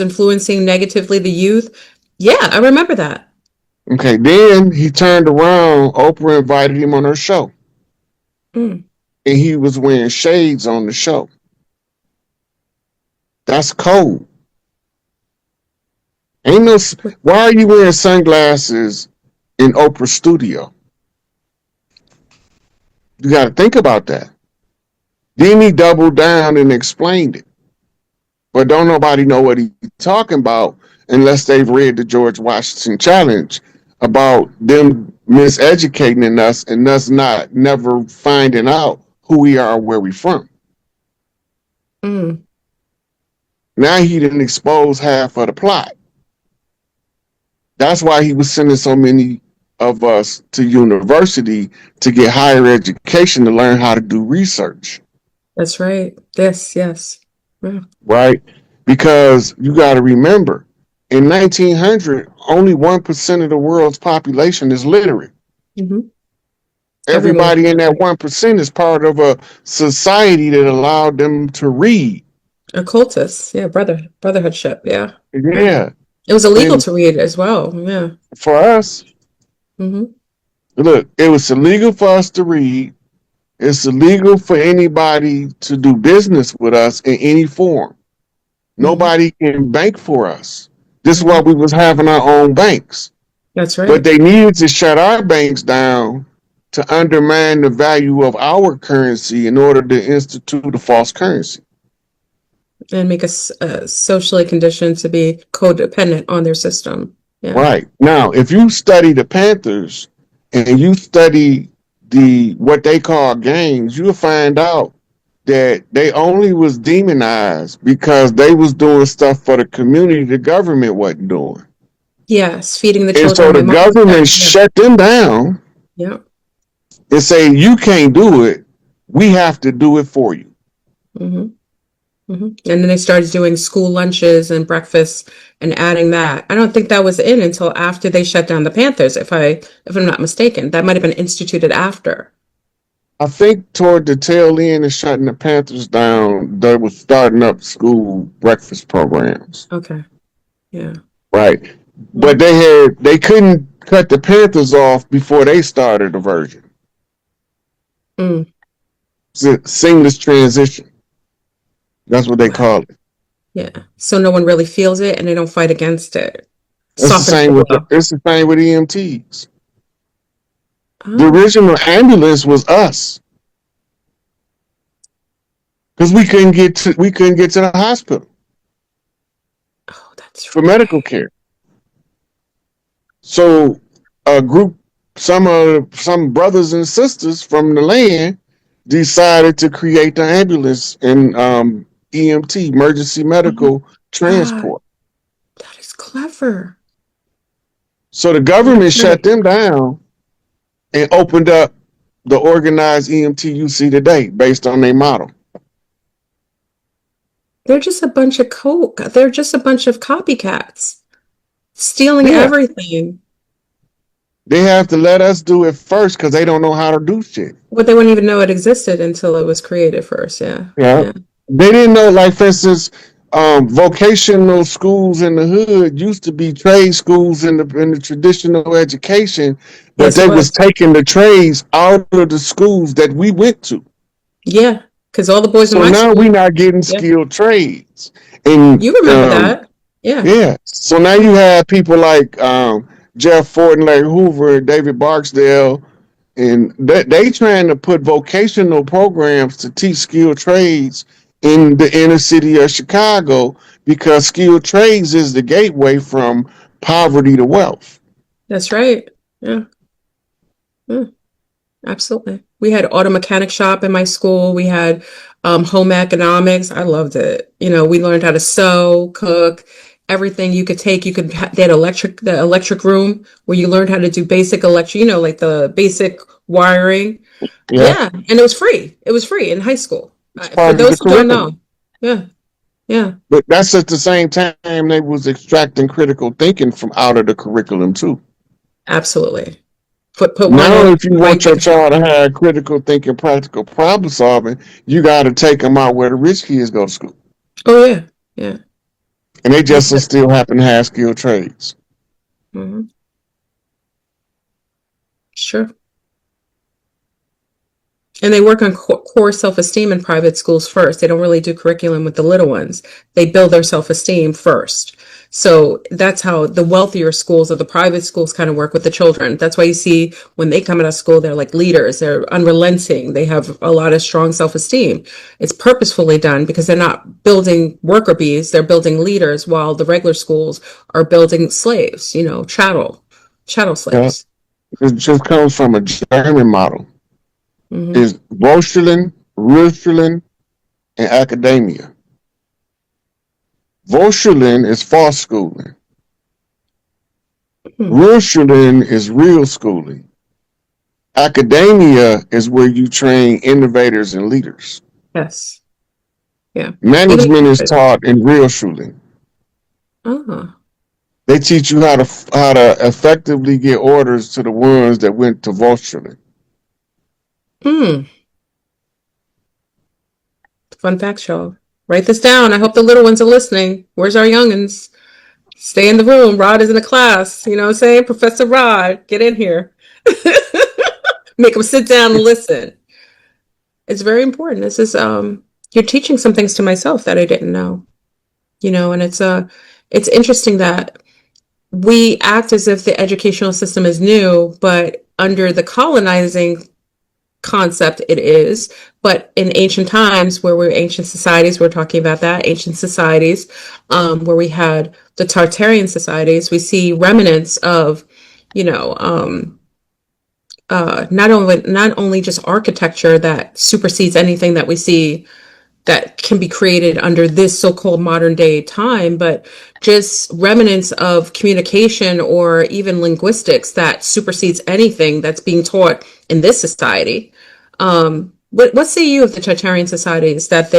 influencing negatively the youth. Yeah, I remember that. Okay, then he turned around. Oprah invited him on her show, Mm. and he was wearing shades on the show. That's cold. Ain't no. Why are you wearing sunglasses in Oprah's studio? You got to think about that. Then he doubled down and explained it, but don't nobody know what he's talking about unless they've read the George Washington Challenge about them miseducating us and us not never finding out who we are, where we from. Mm. Now he didn't expose half of the plot. That's why he was sending so many of us to university to get higher education to learn how to do research. That's right. Yes, yes. Yeah. Right? Because you got to remember, in 1900, only 1% of the world's population is literate. Mm-hmm. Everyone. Everybody in that 1% is part of a society that allowed them to read. Occultists. Yeah, brotherhoodship. Yeah. Yeah. Yeah. It was illegal And to read as well. Yeah. for us, Mm-hmm. look, it was illegal for us to read. It's illegal for anybody to do business with us in any form. Mm-hmm. Nobody can bank for us. This is why Mm-hmm. we was having our own banks. That's But right. they needed to shut our banks down to undermine the value of our currency in order to institute a false currency. And make us socially conditioned to be codependent on their system. Yeah. Right. Now, if you study the Panthers and you study the what they call gangs, you'll find out that they only was demonized because they was doing stuff for the community the government wasn't doing. Yes, feeding the And so children. My the mom was government that. Yeah. shut them down Yeah. and say, you can't do it. We have to do it for you. Mm-hmm. Mm-hmm. And then they started doing school lunches and breakfasts and adding that. I don't think that was in until after they shut down the Panthers, if I'm not mistaken. That might have been instituted after. I think toward the tail end of shutting the Panthers down, they were starting up school breakfast programs. Okay. Yeah. Right. But Mm. they couldn't cut the Panthers off before they started a version. Mm. Seamless transition. That's what they Wow. call it. Yeah. So no one really feels it and they don't fight against it. It's the Soften same the with blow. it's the same with EMTs. The Oh, original ambulance was us because we couldn't get to the hospital oh, that's for medical right. care. So a group, some brothers and sisters from the land decided to create the ambulance and EMT, emergency Oh my medical God, transport. that is clever. So the That's government shut nice. them down and opened up the organized EMT you see today based on their model. They're just a bunch of coke. They're just a bunch of copycats stealing Yeah, everything. they have to let us do it first because they don't know how to do shit. But they wouldn't even know it existed until it was created first. Yeah. Yeah, Yeah. they didn't know. Like for instance, vocational schools in the hood used to be trade schools in the traditional education, but Yes, it they was was. taking the trades out of the schools that we went to. Yeah. Because all the boys in So my now we school, not getting yeah. skilled trades, and You remember that. Yeah. yeah. So now Yeah. you have people like Jeff Ford and Larry Hoover, David Barksdale, and they trying to put vocational programs to teach skilled trades in the inner city of Chicago because skilled trades is the gateway from poverty to wealth. That's right. Yeah. Yeah. Absolutely. We had auto mechanic shop in my school. We had home economics. I loved it. We learned how to sew, cook, everything you could take. They had the electric room where you learned how to do basic electric, like the basic wiring. Yeah, Yeah. And it was free. It was free in high school. it's For part of the those who don't curriculum. know. Yeah. Yeah. But that's at the same time they was extracting critical thinking from out of the curriculum too. Absolutely. Put one Now, on, if you right want your there. child to have critical thinking, practical problem solving, you got to take them out where the rich kids go to school. Oh, yeah. Yeah. And they just Because, still happen to have skilled trades. mhm, sure. And they work on core self-esteem in private schools first. They don't really do curriculum with the little ones. They build their self-esteem first. So that's how the wealthier schools or the private schools kind of work with the children. That's why you see when they come out of school, they're like leaders. They're unrelenting. They have a lot of strong self-esteem. It's purposefully done because they're not building worker bees. They're building leaders while the regular schools are building slaves, chattel Yeah. slaves. It just comes from a German model. Hmm. Is Vocational, Ritualen, and academia. Vocational is false schooling. Hmm. Ritualen is real schooling. Academia is where you train innovators and leaders. Yes. Yeah. Even Management is taught in real schooling. oh. They teach you how to effectively get orders to the ones that went to Vocational. Hmm. Fun fact show. Write this down. I hope the little ones are listening. Where's our youngins? Stay in the room. Rod is in the class. You know what I'm saying? Professor Rod, get in here. Make them sit down and listen. It's very important. This is you're teaching some things to myself that I didn't know. And it's interesting that we act as if the educational system is new, but under the colonizing concept it is. But in ancient times, where we're ancient societies, we're talking about that ancient societies, where we had the Tartarian societies, we see remnants of, you know, not only just architecture that supersedes anything that we see that can be created under this so-called modern day time, but just remnants of communication or even linguistics that supersedes anything that's being taught in this society. What say you of the Tartarian societies that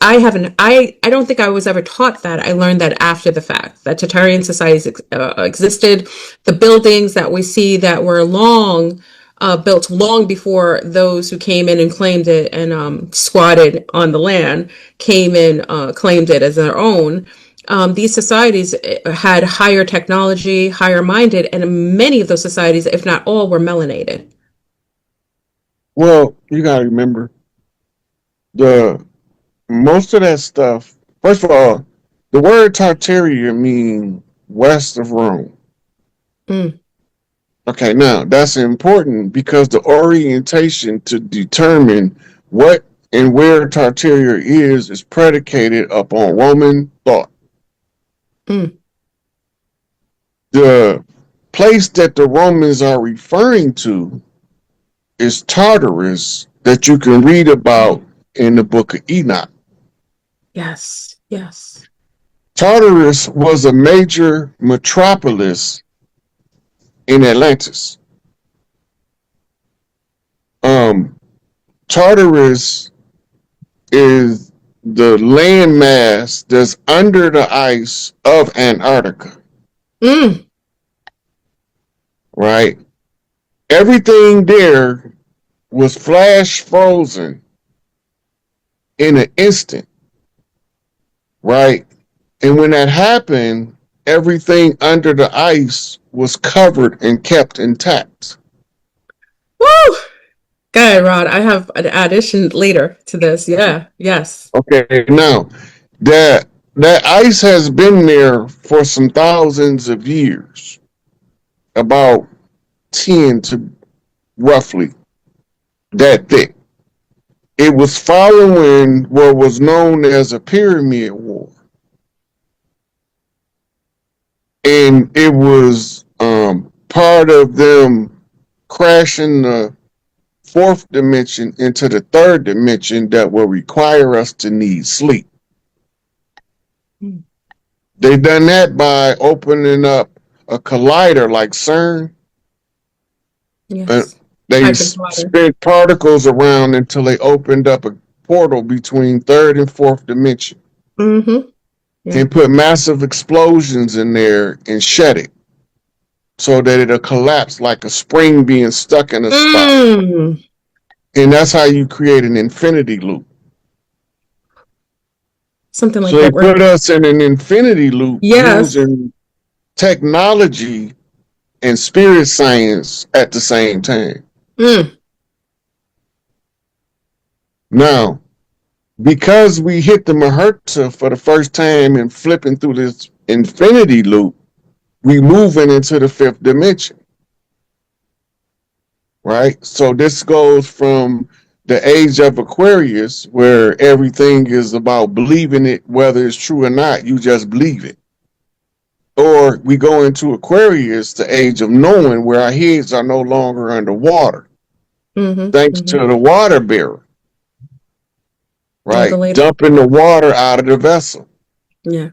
I haven't, I don't think I was ever taught that. I learned that after the fact, that Tartarian societies existed. The buildings that we see that were built long before those who came in and claimed it and squatted on the land came in, claimed it as their own. These societies had higher technology, higher minded, and many of those societies, if not all, were melanated. Well, you got to remember the most of that stuff. First of all, the word Tartaria means west of Rome. Mm, Okay, now that's important because the orientation to determine what and where Tartaria is predicated upon Roman thought. mm, The place that the Romans are referring to is Tartarus that you can read about in the book of Enoch. yes, yes. Tartarus was a major metropolis in Atlantis. Um, Tartarus is the landmass that's under the ice of Antarctica, Mm, right? Everything there was flash frozen in an instant, right? And when that happened, everything under the ice was covered and kept intact. woo! Go ahead, Rod. I have an addition later to this. Yeah, yes. Okay, now that that ice has been there for some thousands of years, about 10 to roughly that thick. It was following what was known as a pyramid war. And it was part of them crashing the fourth dimension into the third dimension that will require us to need sleep. Mm, They done that by opening up a collider like CERN. And yes. they Hadron collider. spent particles around until they opened up a portal between third and fourth dimension Mm-hmm. Yeah. and put massive explosions in there and shut it so that it'll collapse like a spring being stuck in a spot. Mm. And that's how you create an infinity loop. Something So like they that. We're put us in an infinity loop yes. using technology and spirit science at the same time. Mm, Now, because we hit the Maherta for the first time and flipping through this infinity loop, we moving into the fifth dimension, right? So this goes from the age of Aquarius, where everything is about believing it, whether it's true or not, you just believe it. Or we go into Aquarius, the age of knowing, where our heads are no longer underwater, thanks mm-hmm. to the water bearer, Yeah, the right? later. Dumping the water out of the vessel, Yeah.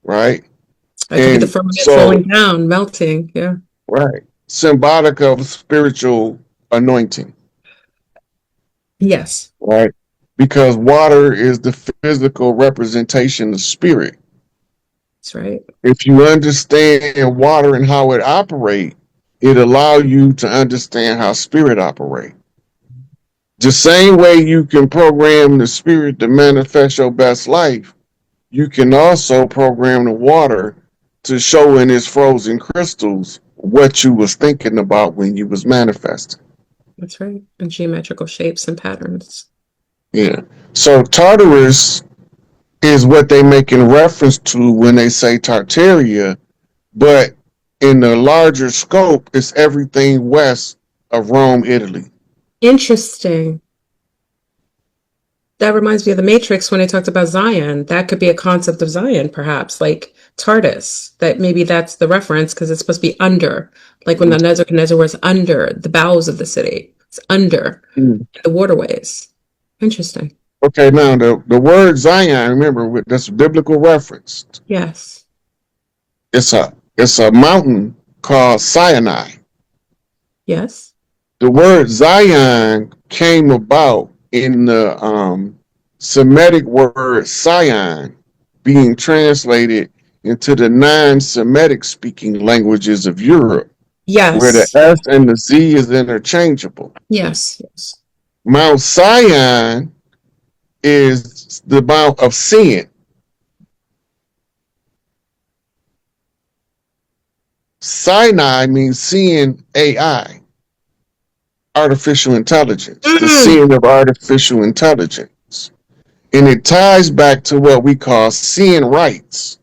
right? It could be the And firmament so, falling down, melting. Yeah. right, symbolic of spiritual anointing, Yes. right? Because water is the physical representation of spirit. That's right. If you understand water and how it operates, it allows you to understand how spirit operates. The same way you can program the spirit to manifest your best life, you can also program the water to show in its frozen crystals what you was thinking about when you was manifesting. That's right. And geometrical shapes and patterns. Yeah. So Tartarus is what they make in reference to when they say Tartaria, but in the larger scope, it's everything west of Rome, Italy. Interesting. That reminds me of the Matrix when I talked about Zion. That could be a concept of Zion, perhaps, like TARDIS. That maybe that's the reference because it's supposed to be under, like when the Nebuchadnezzar was under the bowels of the city. It's under Mm. the waterways. Interesting. Okay, now the word Zion, remember, that's a biblical reference. Yes. It's a mountain called Sinai. Yes. The word Zion came about in the Semitic word Sion being translated into the non-Semitic speaking languages of Europe, where the Yes. S and the Z is interchangeable. Yes. Yes. Mount Sion is the mount of sin. Sinai means seeing AI, artificial intelligence, the Mm. seeing of artificial intelligence. And it ties back to what we call seeing rights.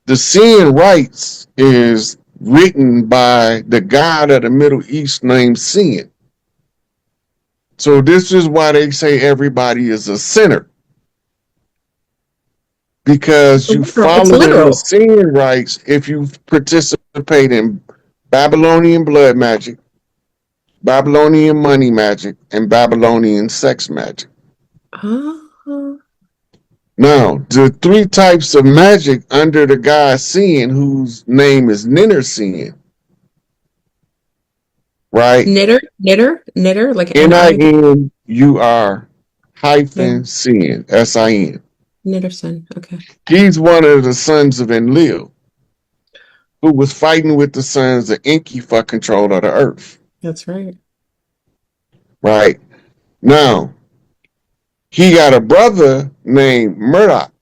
The seeing rights is written by the god of the Middle East named Sin. So this is why they say everybody is a sinner, because you It's following the literal. seeing rights if you participate in Babylonian blood magic, Babylonian money magic, and Babylonian sex magic. Ah, Now, the three types of magic under the god Sin, whose name is Ninner Sin, right? knitter, like N-I, Ninur hyphen yeah, Sin, Sin. Knitterson. Okay. He's one of the sons of Enlil, who was fighting with the sons of Enki for control of the earth, That's right. right? Now, he got a brother named Murdoch,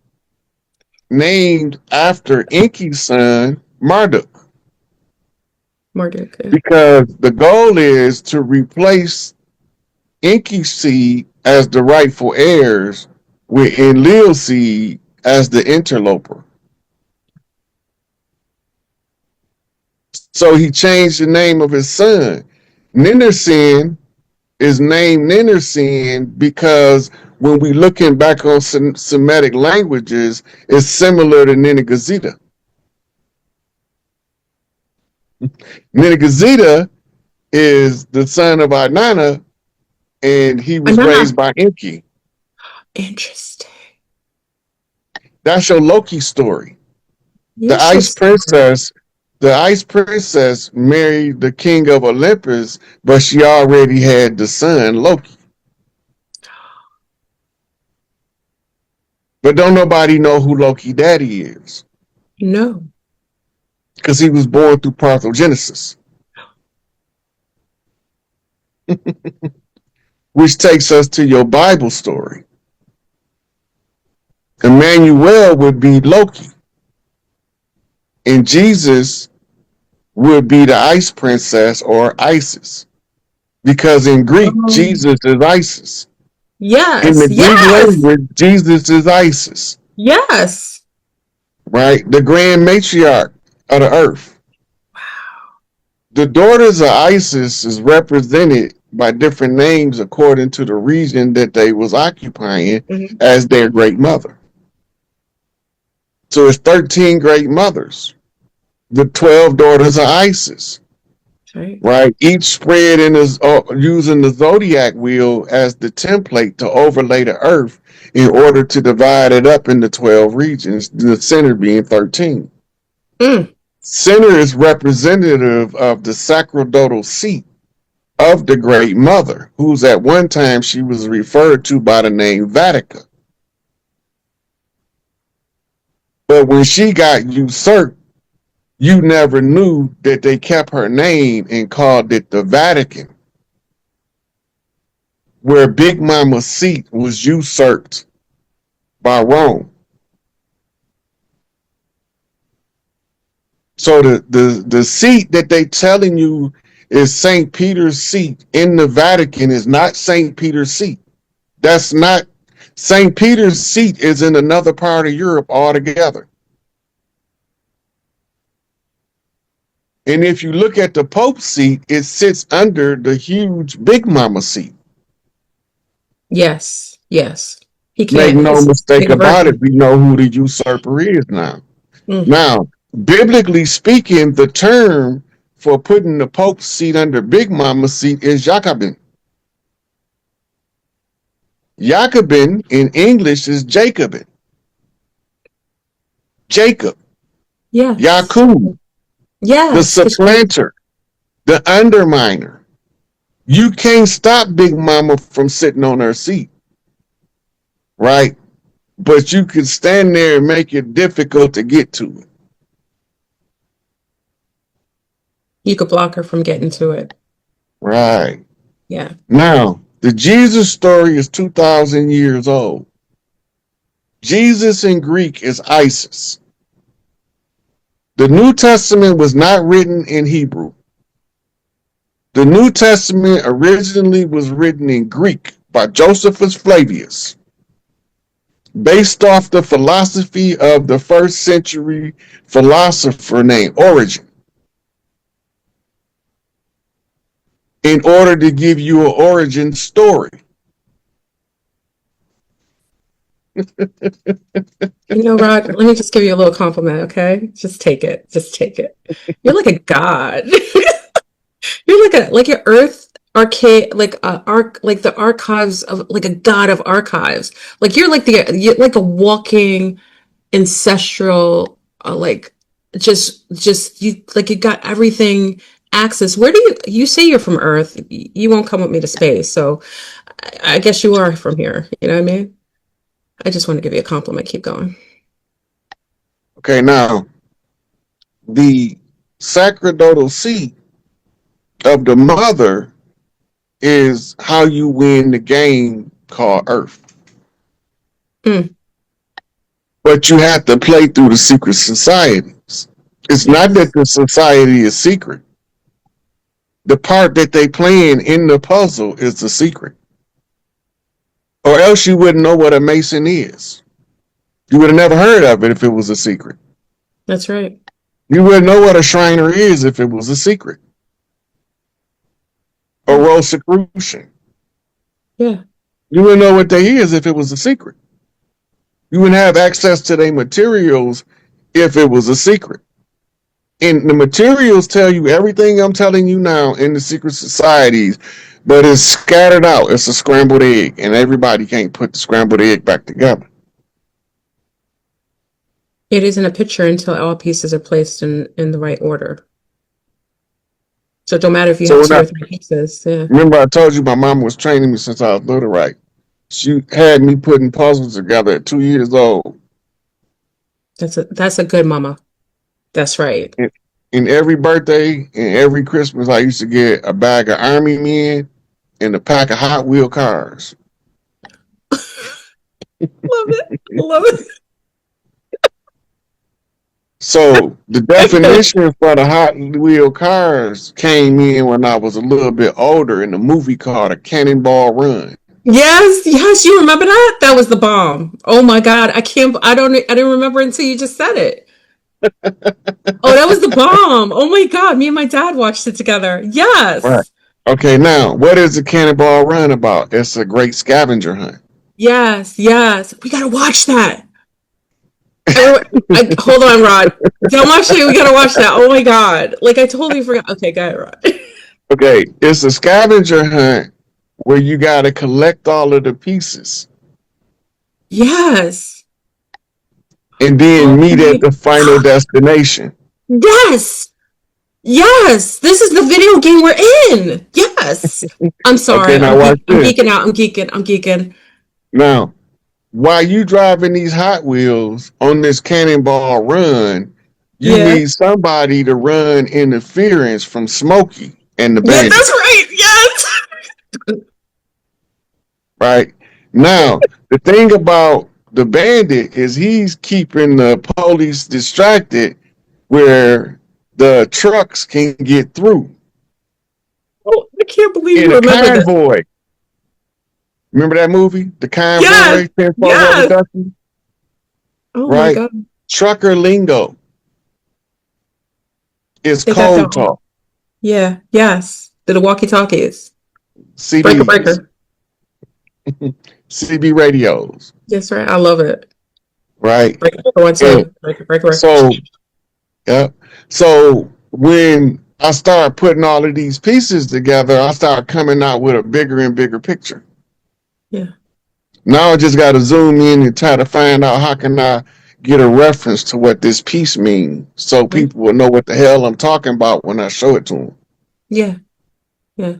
named after Enki's son, Marduk, Marduk. Yeah. because the goal is to replace Enki's seed as the rightful heirs with Enlil's seed as the interloper. So he changed the name of his son. Nindersin is named Nindersin because when we looking back on Semitic languages, it's similar to Ninigazita. Ninigazita is the son of Adnana, and he was raised Anana. by Enki. Interesting. That's your Loki story. The ice Interesting. princess, the ice princess married the king of Olympus, but she already had the son Loki. But don't nobody know who Loki daddy is No. because he was born through parthenogenesis, which takes us to your Bible story. Emmanuel would be Loki, and Jesus would be the Ice Princess or Isis, because in Greek, Um, Jesus is Isis. In the yes, Greek yes, language, Jesus is Isis, yes. right? The grand matriarch of the earth. The daughters of Isis is represented by different names according to the region that they was occupying Mhm. as their great mother. So it's 13 great mothers, the 12 daughters of Isis, Right. right? Each spread in his using the zodiac wheel as the template to overlay the earth in order to divide it up into 12 regions, the center being 13. Mm, Center is representative of the sacerdotal seat of the Great Mother, who's at one time she was referred to by the name Vatican. But when she got usurped, you never knew that they kept her name and called it the Vatican, where Big Mama's seat was usurped by Rome. So the seat that they telling you is St. Peter's seat in the Vatican is not St. Peter's seat. That's not St. Peter's seat is in another part of Europe altogether. And if you look at the Pope's seat, it sits under the huge Big Mama seat. yes, yes. He Make can't. no It's mistake big of about it, Earthy. we know who the usurper is now. Mm, Now, biblically speaking, the term for putting the Pope's seat under Big Mama's seat is Jacobin. Jacobin in English is Jacobin. Jacob, yes, Yakub, the yes. Because supplanter, the underminer. You can't stop Big Mama from sitting on her seat, right? But you can stand there and make it difficult to get to it. you could block her from getting to it. Right. Yeah. Now, the Jesus story is 2,000 years old. Jesus in Greek is Isis. The New Testament was not written in Hebrew. The New Testament originally was written in Greek by Josephus Flavius, based off the philosophy of the first century philosopher named Origen, in order to give you an origin story. You know, Rod, let me just give you a little compliment, okay? Just take it. Just take it. You're like a god. You're like an Earth arcade, like like the archives of like a god of archives. Like you're like a walking ancestral, like just you like you got everything access. Where do you say you're from Earth? You won't come with me to space, so I guess you are from here. You know what I mean? I just want to give you a compliment. Keep going. Okay, now the sacerdotal seat of the mother is how you win the game called Earth. Mm, But you have to play through the secret societies. It's not that yes, the society is secret. The part that they playing in the puzzle is the secret. Or else you wouldn't know what a Mason is. You would have never heard of it if it was a secret. that's right. You wouldn't know what a Shriner is if it was a secret. Or Yeah, Rosicrucian. yeah. You wouldn't know what they is if it was a secret. You wouldn't have access to their materials if it was a secret. And the materials tell you everything I'm telling you now in the secret societies, but it's scattered out. It's a scrambled egg, and everybody can't put the scrambled egg back together. It isn't a picture until all pieces are placed in the right order. So it don't matter if you have So two now, or three pieces. Yeah, remember I told you my mom was training me since I was little, right? She had me putting puzzles together at 2 years old. that's a good mama. That's right. And, and every birthday and every Christmas, I used to get a bag of Army Men and a pack of Hot Wheel cars. Love it. Love So the it. definition for the Hot Wheel cars came in when I was a little bit older in a movie called A Cannonball Run. Yes, yes, you remember that? That was the bomb. Oh my God. I didn't remember until you just said it. Oh, that was the bomb. Oh my God. Me and my dad watched it together. Right. Yes. Okay, now what is a Cannonball Run about? It's a great scavenger hunt. Yes, yes. We gotta watch that. Hold on, Rod. Don't watch it. We gotta watch that. Oh my God. Like I totally forgot. Okay, go ahead, Rod. Okay, it's a scavenger hunt where you got to collect all of the pieces Yes. and Oh then meet my at the final God. destination. Yes. Yes. This is the video game we're in. Yes. I'm Okay, sorry. now watch I'm this. geeking out. I'm geeking. I'm geeking. Now, while you driving these Hot Wheels on this Cannonball Run, you Yeah. need somebody to run interference from Smokey and the Yeah, that's bandits, right. Yes. right? Now, the thing about the bandit is he's keeping the police distracted where the trucks can get through Oh, I can't believe in you a remember this. convoy. Remember that movie, The Yes. Convoy, 10-4 Rubber Yes. Ducky? Oh my Right? God. Trucker lingo is They got that code all. talk, Yeah. Yes. The walkie-talkies. Breaker, CBs, breaker. CB radios, Yes, right. I love it. right? Breaker, breaker, one, And two. Breaker, breaker, breaker. so, yeah. So when I start putting all of these pieces together, I start coming out with a bigger and bigger picture. Yeah. Now I just got to zoom in and try to find out how can I get a reference to what this piece means so Yeah. people will know what the hell I'm talking about when I show it to them. Yeah. Yeah.